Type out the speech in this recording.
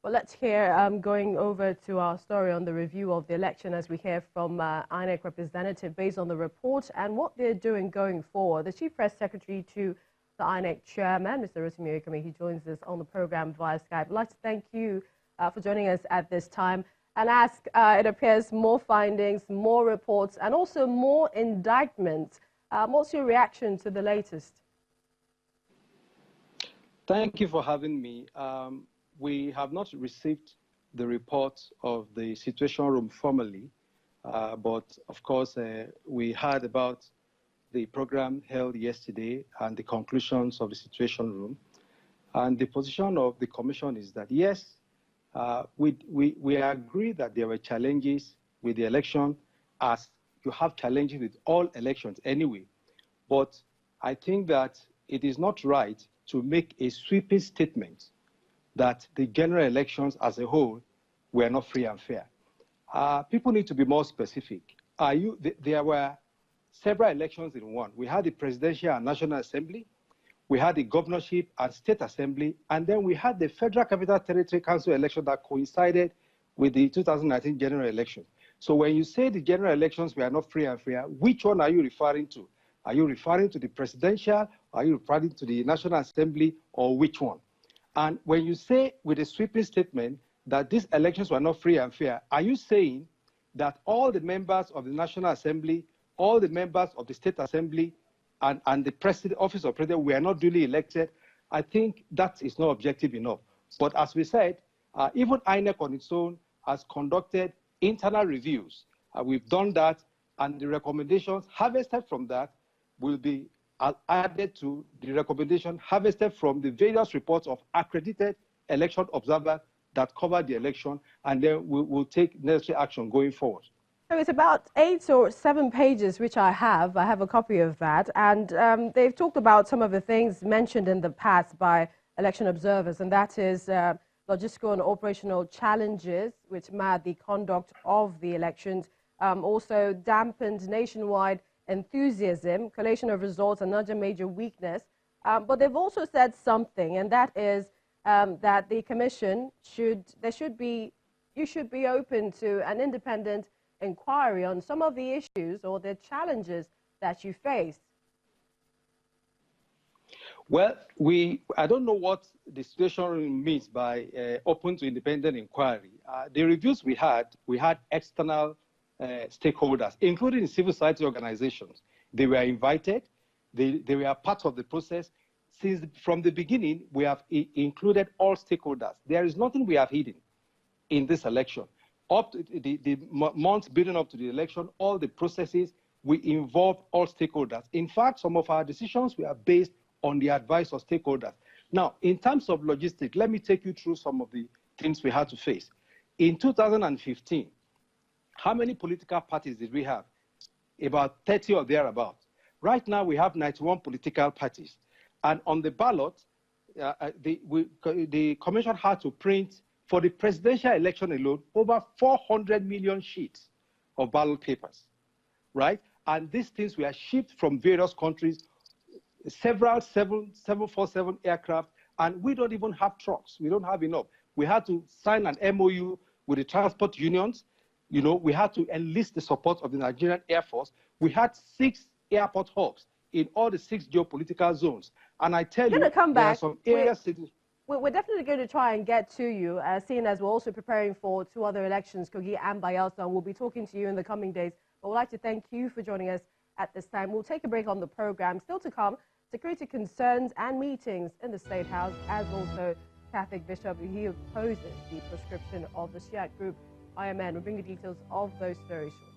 Well, let's hear, going over to our story on the review of the election as we hear from INEC representative based on the report and what they're doing going forward. The Chief Press Secretary to the INEC Chairman, Mr. Rotimi Oyekemi, he joins us on the program via Skype. I'd like to thank you for joining us at this time and ask, it appears, more findings, more reports and also more indictments. What's your reaction to the latest? Thank you for having me. We have not received the report of the Situation Room formally, but of course we heard about the program held yesterday and the conclusions of the Situation Room. And the position of the Commission is that, yes, we agree that there were challenges with the election, as you have challenges with all elections anyway. But I think that it is not right to make a sweeping statement that the general elections as a whole were not free and fair. People need to be more specific. There were several elections in one. We had the Presidential and National Assembly, we had the Governorship and State Assembly, and then we had the Federal Capital Territory Council election that coincided with the 2019 general election. So when you say the general elections were not free and fair, which one are you referring to? Are you referring to the presidential? Are you referring to the National Assembly, or which one? And when you say with a sweeping statement that these elections were not free and fair, are you saying that all the members of the National Assembly, all the members of the State Assembly, and the President, Office of President were not duly elected? I think that is not objective enough. But as we said, even INEC on its own has conducted internal reviews. We've done that, and the recommendations harvested from that will be added to the recommendation harvested from the various reports of accredited election observers that cover the election, and then we'll take necessary action going forward. So it's about 8 or 7 pages, which I have a copy of that, and they've talked about some of the things mentioned in the past by election observers, and that is logistical and operational challenges which marred the conduct of the elections, also dampened nationwide enthusiasm, collation of results, another major weakness. But they've also said something, and that is that the commission you should be open to an independent inquiry on some of the issues or the challenges that you face. Well, I don't know what the situation means by open to independent inquiry. The reviews we had external stakeholders, including civil society organizations. They were invited. They were part of the process. From the beginning, we have included all stakeholders. There is nothing we have hidden in this election. Up to the months building up to the election, all the processes, we involved all stakeholders. In fact, some of our decisions were based on the advice of stakeholders. Now, in terms of logistics, let me take you through some of the things we had to face. In 2015, how many political parties did we have? About 30 or thereabout. Right now, we have 91 political parties. And on the ballot, the commission had to print, for the presidential election alone, over 400 million sheets of ballot papers, right? And these things were shipped from various countries, several 747 aircraft, and we don't even have trucks. We don't have enough. We had to sign an MOU with the transport unions. You know, we had to enlist the support of the Nigerian Air Force. We had 6 airport hubs in all the 6 geopolitical zones. And I tell you, there are some areas... We're definitely going to try and get to you, seeing as we're also preparing for 2 other elections, Kogi and Bayelsa. We'll be talking to you in the coming days. But we'd like to thank you for joining us at this time. We'll take a break on the program. Still to come, security concerns and meetings in the State House, as also Catholic Bishop, he opposes the proscription of the Shiite group IMN. We'll bring you details of those very shortly.